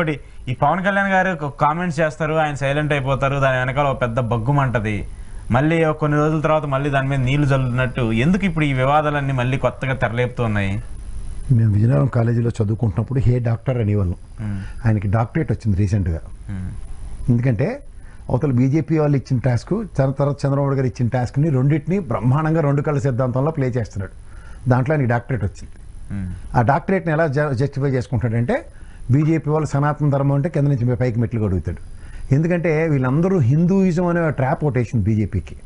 ఒకటి ఈ పవన్ కళ్యాణ్ గారు కామెంట్స్ చేస్తారు, ఆయన సైలెంట్ అయిపోతారు, దాని వెనకాల ఒక పెద్ద బగ్గుమంటది. మళ్ళీ కొన్ని రోజుల తర్వాత మళ్ళీ దాని మీద నీళ్లు చల్లుతున్నట్టు ఎందుకు ఇప్పుడు ఈ వివాదాలన్నీ మళ్ళీ కొత్తగా తెరలేపుతూ ఉన్నాయి? మేము విజయనగరం కాలేజీలో చదువుకుంటున్నప్పుడు హే డాక్టర్ అనేవాళ్ళం. ఆయనకి డాక్టరేట్ వచ్చింది రీసెంట్గా. ఎందుకంటే అవతల బీజేపీ వాళ్ళు ఇచ్చిన టాస్క్, తర్వాత చంద్రబాబు గారు ఇచ్చిన టాస్క్ని రెండింటిని బ్రహ్మాండంగా రెండు కళ్ళ సిద్ధాంతంలో ప్లే చేస్తున్నాడు. దాంట్లో ఆయనకి డాక్టరేట్ వచ్చింది. ఆ డాక్టరేట్ని ఎలా జస్టిఫై చేసుకుంటాడంటే బీజేపీ వాళ్ళు సనాతన ధర్మం అంటే కింద నుంచి పైకి మెట్లు అడుగుతాడు. ఎందుకంటే వీళ్ళందరూ హిందూయిజం అనే ట్రాప్ ఓటేసింది బీజేపీకి.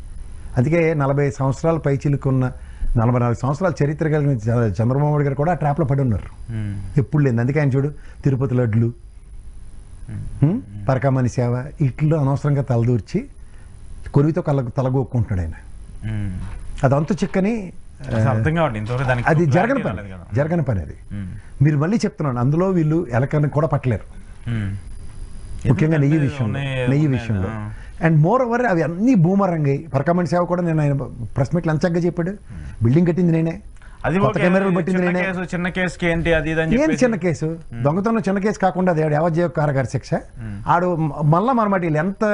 అందుకే 40 సంవత్సరాల పైచిలుకున్న 44 సంవత్సరాల చరిత్ర కలిగిన చంద్రబాబు గారు కూడా ఆ ట్రాప్లో పడి ఉన్నారు. ఎప్పుడు లేదు. అందుకే ఆయన చూడు తిరుపతి లడ్లు, పరకామణి సేవ ఇట్లో అనవసరంగా తలదూర్చి కొరివితో తలగొక్కుంటున్నాడు ఆయన. అదంతా చిక్కని అది జరగని పని అది. మీరు మళ్ళీ చెప్తున్నాను, అందులో వీళ్ళు ఎలకని కూడా పట్టలేరు, ముఖ్యంగా నెయ్యి విషయంలో. అండ్ మోర్ ఓవర్ అవి అన్ని బూమరంగాయి. పరకామణి సేవ కూడా నేను ఆయన ప్రెస్ మీట్లు అంచగ్గా చెప్పాడు, బిల్డింగ్ కట్టింది నేనే, కెమెరాలు పట్టింది నేనే. చిన్న కేసుకి ఏంటి అది ఏంటి చిన్న కేసు? దొంగతనం చిన్న కేసు కాకుండా అది యావజ్జీవ కారాగార శిక్ష. ఆడు మళ్ళా మనమాట వీళ్ళు ఎంత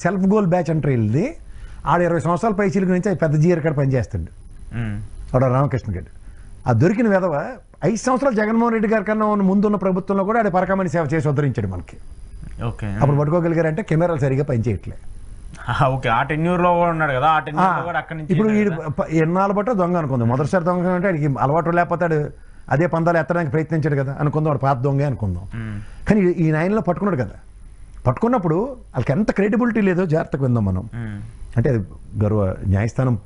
సెల్ఫ్ గోల్ బ్యాచ్ అంటారు వీళ్ళది. ఆడు 20 సంవత్సరాల పైచీలకు నుంచి పెద్ద జీఆర్ కాడ పనిచేస్తాడు ఆడ రామకృష్ణ గారు. ఆ దొరికిన విధవ 5 సంవత్సరాలు జగన్మోహన్ రెడ్డి గారి కన్నా ముందున్న ప్రభుత్వంలో కూడా ఆడ పరకామణి సేవ చేసి ఉద్ధరించాడు మనకి. అప్పుడు పట్టుకోగలిగారంటే కెమెరాలు సరిగా పనిచేయట్లే. ఇప్పుడు వీడు ఎన్నాళ్ళు బట్ట దొంగ అనుకుందాం. మొదటిసారి దొంగ అంటే ఆయనకి అలవాటు లేకపోతాడు, అదే పందాలు ఎత్తడానికి ప్రయత్నించాడు కదా అనుకుందాం. వాడు పాత దొంగే అనుకుందాం. కానీ ఈ నాయనలో పట్టుకున్నాడు కదా. పట్టుకున్నప్పుడు వాళ్ళకి ఎంత క్రెడిబిలిటీ లేదో జాగ్రత్తగా విందాం మనం. అంటే అది గౌరవ న్యాయస్థానం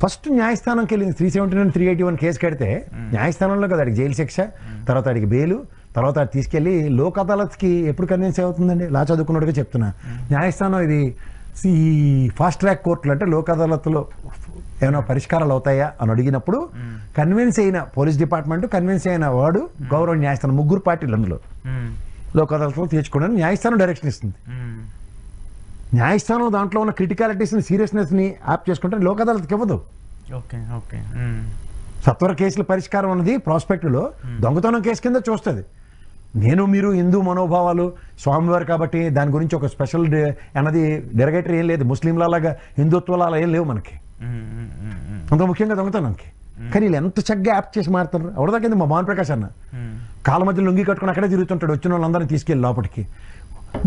ఫస్ట్ న్యాయస్థానంకి వెళ్ళింది. 379, 381 కేసు కడితే న్యాయస్థానంలో కదా అడిగి జైలు శిక్ష, తర్వాత అడిగి బెయిలు, తర్వాత అది తీసుకెళ్ళి లోక్ అదాలత్కి ఎప్పుడు కన్విన్స్ అవుతుందండి? లా చదువుకున్నట్టుగా చెప్తున్నా. న్యాయస్థానం ఇది ఈ ఫాస్ట్ ట్రాక్ కోర్టులు అంటే లోక్ అదాలత్లో ఏమైనా పరిష్కారాలు అవుతాయా అని అడిగినప్పుడు కన్విన్స్ అయిన పోలీస్ డిపార్ట్మెంట్, కన్విన్స్ అయిన వాడు గౌరవ న్యాయస్థానం, 3 పార్టీలు అందులో లోక్ అదాలత్లో తీర్చుకోవడానికి న్యాయస్థానం డైరెక్షన్ ఇస్తుంది. న్యాయస్థానం దాంట్లో ఉన్న క్రిటికాలిటీస్ని, సీరియస్నెస్ని యాప్ చేసుకుంటే లోక్ అదాలత్కి ఇవ్వదు. సత్వర కేసుల పరిష్కారం అన్నది ప్రాస్పెక్టులో దొంగతనం కేసు కింద చూస్తుంది. నేను మీరు హిందూ మనోభావాలు స్వామివారు కాబట్టి దాని గురించి ఒక స్పెషల్ అన్నది డెరగేటరీ ఏం లేదు. ముస్లింలలాగా హిందుత్వాలు అలా ఏం లేవు మనకి, అంత ముఖ్యంగా దొంగతనానికి. కానీ వీళ్ళు ఎంత చక్కగా యాప్ చేసి మారుతారు. ఎవరిదాకింది మా భాను ప్రకాష్ అన్న కాళ్ళ మధ్య లొంగి కట్టుకుని అక్కడే తిరుగుతుంటాడు. వచ్చిన వాళ్ళందరినీ తీసుకెళ్ళి లోపలికి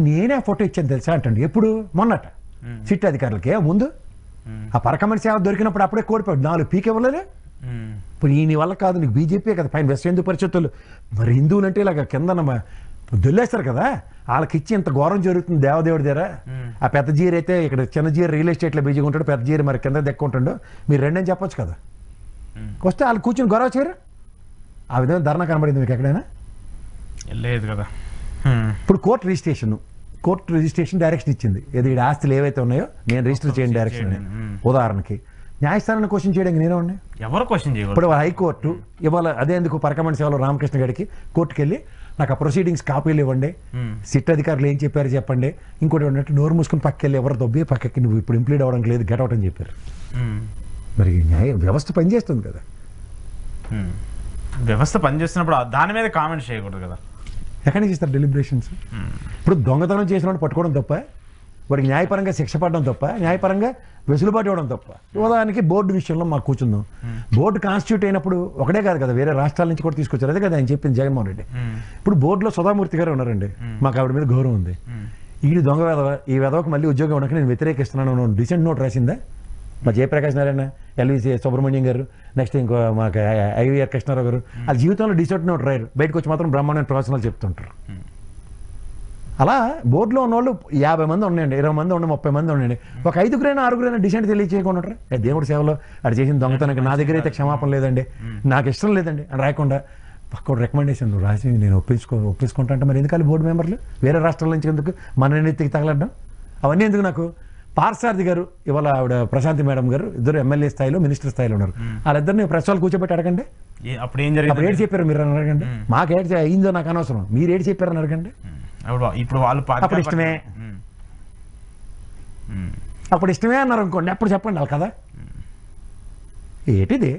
నేనే ఫోటో ఇచ్చాను తెలుసా అంటండి. ఎప్పుడు? మొన్నట సిట్ అధికారులకి ముందు ఆ పరకమణి సేవ దొరికినప్పుడు అప్పుడే కోడిపోయాడు. 4 పీక్ ఇవ్వలేదే. ఇప్పుడు నీ వల్ల కాదు, నీకు బీజేపీ కదా పైన వెస్ట్ హిందూ పరిషత్తులు. మరి హిందువులు అంటే ఇలాగ కింద దొల్లేస్తారు కదా, వాళ్ళకి ఇచ్చి ఇంత ఘోరం జరుగుతుంది దేవదేవుడి దగ్గర. ఆ పెద్ద జీరు అయితే ఇక్కడ చిన్న జీరు రియల్ ఎస్టేట్లో బిజీగా ఉంటాడు, పెద్ద జీరు మరి కింద దెక్కుంటాడు. మీరు రెండని చెప్పొచ్చు కదా. వస్తే వాళ్ళు కూర్చుని గొడవ చేయరు. ఆ విధంగా ధర్నా కనబడింది మీకు ఎక్కడైనా? లేదు కదా. ఇప్పుడు కోర్టు రిజిస్ట్రేషన్ డైరెక్షన్ ఇచ్చింది. ఏది ఈ ఆస్తులు ఏవైతే ఉన్నాయో నేను రిజిస్టర్ చేయండి డైరెక్షన్. ఉదాహరణకి న్యాయస్థానాన్ని క్వశ్చన్ చేయడానికి నేనే ఉన్నాయి. ఎవరు క్వశ్చన్ చేయరు. ఇప్పుడు హైకోర్టు ఇవాళ అదే ఎందుకు పరకమణి సేవలో రామకృష్ణ గారికి కోర్టుకు వెళ్ళి నాకు ఆ ప్రొసీడింగ్స్ కాపీలు ఇవ్వండి, సిట్ అధికారులు ఏం చెప్పారు చెప్పండి, ఇంకోటి ఉన్నట్టు నోరు మూసుకుని పక్కకెళ్ళి ఎవరు దొబ్బి పక్కకి నువ్వు ఇప్పుడు ఇంప్లీడ్ అవ్వడానికి లేదు, గెట్ అవుట్ అని చెప్పారు. మరి న్యాయ వ్యవస్థ పనిచేస్తుంది కదా. వ్యవస్థ పనిచేస్తున్నప్పుడు దాని మీద కామెంట్స్ చేయకూడదు కదా. ఎక్కడి నుంచి ఇస్తారు డెలిబరేషన్స్? ఇప్పుడు దొంగతనం చేసిన వాడు పట్టుకోవడం తప్ప, వాడికి న్యాయపరంగా శిక్ష పడడం తప్ప, న్యాయపరంగా వెసులుబాటు ఇవ్వడం తప్ప. ఉదాహరణకి బోర్డు విషయంలో మాకు కూర్చుందాం. బోర్డు కాన్స్టిట్యూట్ అయినప్పుడు ఒకటే కాదు కదా, వేరే రాష్ట్రాల నుంచి కూడా తీసుకొచ్చారు. అదే కదా ఆయన చెప్పింది జగన్మోహన్ రెడ్డి. ఇప్పుడు బోర్డులో సుధామూర్తి గారు ఉన్నారండి, మాకు ఆవిడ మీద గౌరవం ఉంది. ఈ దొంగ వెధవ, ఈ వెధవకు మళ్ళీ ఉద్యోగం ఉండక నేను వ్యతిరేకిస్తున్నాను డిసెంట్ నోట్ రాసిందా మా జయప్రకాష్ నారాయణ, ఎల్విసి సుబ్రహ్మణ్యం గారు, నెక్స్ట్ ఇంకో మాకు ఐవీఆర్ కృష్ణారావు గారు. వాళ్ళ జీవితంలో డిసెంట్ నోట్ రాయరు, బయటకు వచ్చి మాత్రం బ్రహ్మాండ ప్రవచనాలు చెప్తుంటారు. అలా బోర్డులో ఉన్నవాళ్ళు 50 మంది ఉండండి, 20 మంది ఉండండి, 30 మంది ఉండండి, ఒక 5గురైనా 6గురైనా డిసెంట్ తెలియచేయకుండా ఉంటారు. దేవుడి సేవలో అది చేసిన దొంగతనానికి నా దగ్గర అయితే క్షమాపణ లేదండి, నాకు ఇష్టం లేదండి అని రాయకుండా పక్క రికమెండేషన్ నువ్వు రాసి నేను ఒప్పించుకుంటా అంటే మరి ఎందుకని బోర్డు మెంబర్లు వేరే రాష్ట్రాల నుంచి ఎందుకు మన నెత్తికి తగలడ్డం? అవన్నీ ఎందుకు నాకు? పార్సారథి గారు ఇవాళ ఆవిడ ప్రశాంతి మేడం గారు ఇద్దరు ఎమ్మెల్యే స్థాయిలో మినిస్టర్ స్థాయిలో ఉన్నారు. వాళ్ళిద్దరిని ప్రెస్ వాళ్ళు కూర్చోబెట్టి అడగండి అప్పుడు ఏం జరిగింది, అప్పుడు ఏడు చెప్పారు మీరు అని అడగండి. మాకు ఏడు అయిందో నాకు అనవసరం, మీరు ఏడు చెప్పారని అడగండి. ఇప్పుడు వాళ్ళు అప్పుడు ఇష్టమే, అప్పుడు ఇష్టమే అన్నారు అనుకోండి, అప్పుడు చెప్పండి వాళ్ళు కదా. ఏటిది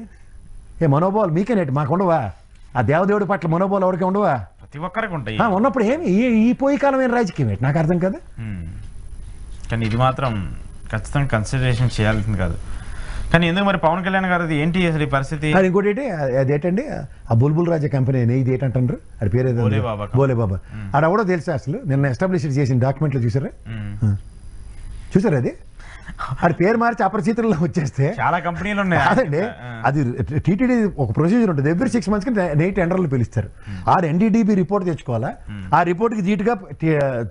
ఏ మనోభావాలు మీకేనేటి, మాకు ఉండవా? ఆ దేవదేవుడి పట్ల మనోభావాలు ఎవరికి ఉండవా? ప్రతి ఒక్కరికి ఉంటాయి. ఉన్నప్పుడు ఏమి ఈ పోయి కాలం ఏం రాజకీయం ఏంటి నాకు అర్థం కదా. కానీ ఇది మాత్రం ఖచ్చితంగా కన్సిడరేషన్ చేయాల్సింది కాదు. కానీ ఎందుకు మరి పవన్ కళ్యాణ్ గారు అది ఏంటి అసలు ఈ పరిస్థితి? అది ఇంకోటి ఏంటి, అదేంటండి ఆ బుల్బుల్ రాజా కంపెనీ ఇది ఏంటంటారు, అది పేరు ఏదో బోలే బాబా. అది కూడా తెలుసా అసలు నిన్న ఎస్టాబ్లిష్ చేసిన డాక్యుమెంట్లో చూసారా? చూసారా అది? అది పేరు మార్చి అపరిచితుల్లో వచ్చేస్తే చాలా కంపెనీలు ఉన్నాయి. కాదండి, అది టీటీడీ ఒక ప్రొసీజర్ ఉంటుంది. ఎవ్రీ 6 months నెయ్యి టెండర్లు పిలుస్తారు. ఆ ఎన్డీడీబీ రిపోర్ట్ తెచ్చుకోవాలా. ఆ రిపోర్ట్కి జీటుగా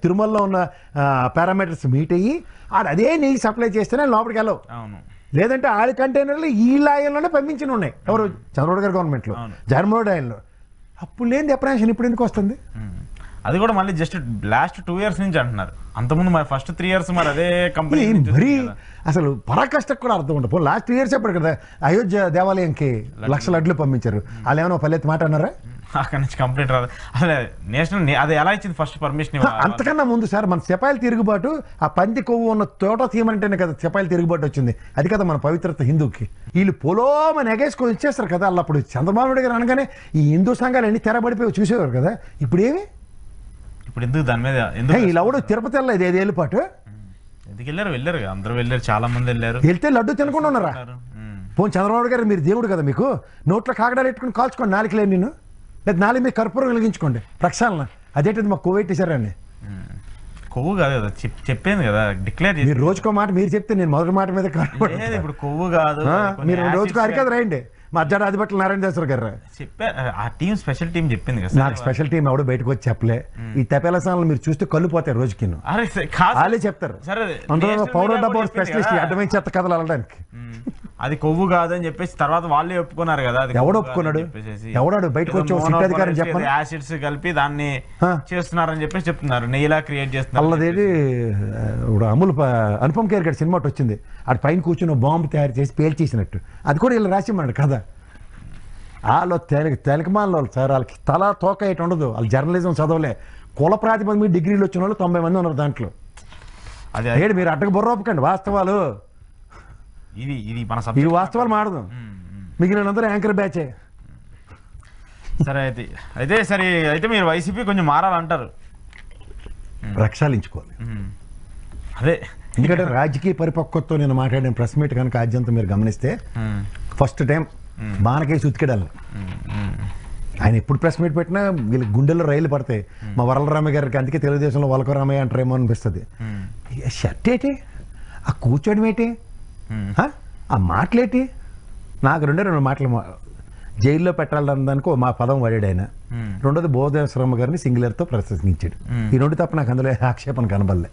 తిరుమలలో ఉన్న పారామీటర్స్ మీట్ అయ్యి అదే నెయ్యి సప్లై చేస్తేనే లోపలికి వెళ్ళవు. లేదంటే ఆడి కంటైనర్లు ఈ లాయల్లోనే పంపించిన ఉన్నాయి. ఎవరు? చంద్రబాబు గారు గవర్నమెంట్లో, జగన్మోహన్ ఆయనలో. అప్పుడు లేని అప్రహెన్షన్ ఇప్పుడు ఎందుకు వస్తుంది? అది కూడా మళ్ళీ జస్ట్ లాస్ట్ 2 years నుంచి అంటున్నారు. అంతకుముందు మరి ఫస్ట్ 3 years మరి అదే కంపెనీ మరీ అసలు పరాకష్టకు కూడా అర్థం ఉండదు. లాస్ట్ 2 years చెప్పారు కదా, అయోధ్య దేవాలయంకి లక్షల అడ్లు పంపించారు. వాళ్ళు ఏమైనా పల్లెత్తి మాట అన్నారా? అక్కడి నుంచి కంప్లీట్ రాదు అసలు. నేషనల్ అది ఎలా ఇచ్చింది ఫస్ట్ పర్మిషన్? అంతకన్నా ముందు సార్ మన సిపాయిల తిరుగుబాటు, ఆ పంది కొవ్వు ఉన్న తోట తీయమంటేనే కదా సిపాయిల తిరుగుబాటు వచ్చింది. అది కదా మన పవిత్రత హిందూకి. వీళ్ళు పొలోమని ఎగేసుకొని ఇచ్చేస్తారు కదా. అలా అప్పుడు చంద్రబాబు నాయుడు గారు అనగానే ఈ హిందూ సంఘాలు అన్ని తెరబడిపోయి చూసేవారు కదా. ఇప్పుడు ఏమి? ఇప్పుడు ఎందుకు దాని మీద వీళ్ళు ఎవడు తిరుపతి వెళ్ళలేదు 5 ఏళ్ళ పాటు. ఎందుకు వెళ్ళారు అందరూ వెళ్ళారు, చాలా మంది వెళ్ళారు. వెళ్తే లడ్డు తినకుండా ఉన్నారా? పోనీ చంద్రబాబు గారు మీరు దేవుడు కదా, మీకు నోట్లో కాగడాలు పెట్టుకుని కాల్చుకోండి నాలుగులే. నేను లేదా నాలుగు మీద కర్పూరం వెలిగించుకోండి ప్రక్షాళన. అదేంటిది మాకు కోవిడ్ ఇచ్చారండి. కొవ్వు కాదు కదా చెప్పేది కదా, డిక్లేర్ చేసి. మీరు రోజుకో మాట మీరు చెప్తే నేను మొదటి మాట మీద ఇప్పుడు కొవ్వు కాదు. మీరు రోజుకో అరికది రాయండి. మధ్యాహ్నం అదిబట్ల నారాయణ దాసరావు గారు చెప్పారు. ఆ టీం స్పెషల్ టీం చెప్పింది కదా. నాకు స్పెషల్ టీం ఎవడో బయటకు వచ్చి చెప్పలే. ఈ తెపేల సార్లు మీరు చూస్తే కళ్ళు పోతాయి రోజుకి. వాళ్ళే చెప్తారు. అందులో పౌడర్ డబ్బా స్పెషలిస్ట్ అడ్డమైన చెత్త కథలు వెళ్ళడానికి. అది కొవ్వు కాదని చెప్పేసి తర్వాత వాళ్ళే ఒప్పుకున్నారు కదా. అది ఎవడు ఒప్పుకున్నాడు? ఎవడాడు బయటకు వచ్చి అధికారం చెప్పండి. యాసిడ్స్ కలిపి దాన్ని చేస్తున్నారని చెప్పేసి చెప్తున్నారు. నెయ్యిలా క్రియేట్ చేస్తున్నారు. అల్లదేది ఇప్పుడు అనుపమ్ ఖేర్ గారి సినిమా వచ్చింది. అటు పైన కూర్చుని బాంబు తయారు చేసి పేల్చేసినట్టు. అది కూడా వీళ్ళు రాసిమ్మన్నాడు కదా. వాళ్ళు తెలకమాల సార్, వాళ్ళకి తల తోక ఏటి ఉండదు. వాళ్ళు జర్నలిజం చదవలే. కుల ప్రాతిపదిక మీద డిగ్రీలు వచ్చిన వాళ్ళు 90 మంది ఉన్నారు దాంట్లో. అదే మీరు అడ్డకు బుర్రొప్పకండి. వాస్తవాలు ఈ వాస్తవాలు మాడదాం. మిగిలినందరూ యాంకర్ బ్యాచే. సరే అయితే మీరు వైసీపీ కొంచెం మారాలంటారు. రక్షాలించుకోవాలి. అదే ఎందుకంటే రాజకీయ పరిపక్వతతో నేను మాట్లాడిన ప్రెస్ మీట్ కనుక ఆద్యంతం మీరు గమనిస్తే ఫస్ట్ టైం బాణకేసి ఉతికెడాలి. ఆయన ఎప్పుడు ప్రెస్ మీట్ పెట్టినా వీళ్ళకి గుండెల్లో రైలు పడతాయి. మా వరలరామయ్య గారికి అందుకే తెలుగుదేశంలో వలకరామయ్య అంటారేమో అనిపిస్తుంది. షర్ట్ ఏంటి, ఆ కూర్చోడం ఏంటి, ఆ మాటలేటి. నాకు 2 మాటలు జైల్లో పెట్టాలన్నదానికి మా పదం వాడాడు ఆయన. రెండోది బోధేశ్వరమ్మ గారిని సింగులర్తో ప్రశంసించాడు. ఈ 2 తప్ప నాకు అందులో ఆక్షేపణ కనబడలే.